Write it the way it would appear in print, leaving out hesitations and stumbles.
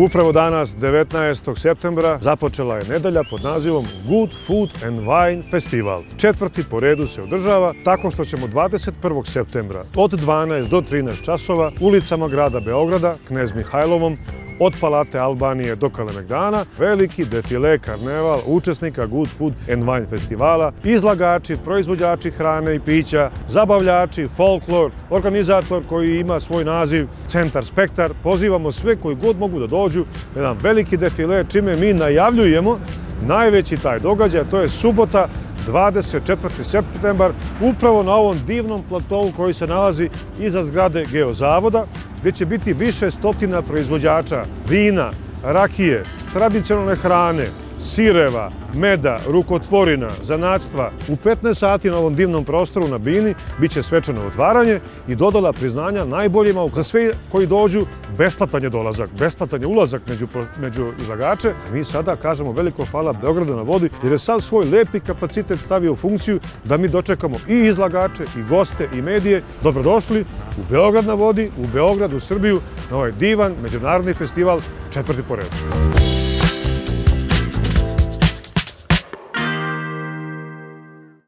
Upravo danas, 19. septembra, započela je nedelja pod nazivom Good Food and Wine Festival. Četvrti po redu se održava tako što ćemo 21. septembra od 12 do 13 časova ulicama grada Beograda, Knez Mihajlovom, od Palate Albanije do Kalemegdana, veliki defile karneval učesnika Good Food and Wine Festivala, izlagači, proizvođači hrane i pića, zabavljači, folklor, organizator koji ima svoj naziv Centar Spektar. Pozivamo sve koji god mogu da dođu na jedan veliki defile, čime mi najavljujemo najveći taj događaj, to je subota 24. septembar, upravo na ovom divnom platovu koji se nalazi iza zgrade Geozavoda, gdje će biti više stotina proizvođača vina, rakije, tradicionalne hrane, sireva, meda, rukotvorina, zanatstva. U 15 sati na ovom divnom prostoru na Bini biće svečano otvaranje i dodala priznanja najboljima. Za sve koji dođu, besplatan je dolazak, besplatan je ulazak među izlagače. Mi sada kažemo veliko hvala Beogradu na vodi jer je sad svoj lepi kapacitet stavio u funkciju da mi dočekamo i izlagače, i goste, i medije. Dobrodošli u Beograd na vodi, u Beograd, u Srbiju, na ovaj divan međunarodni festival četvrti po redu.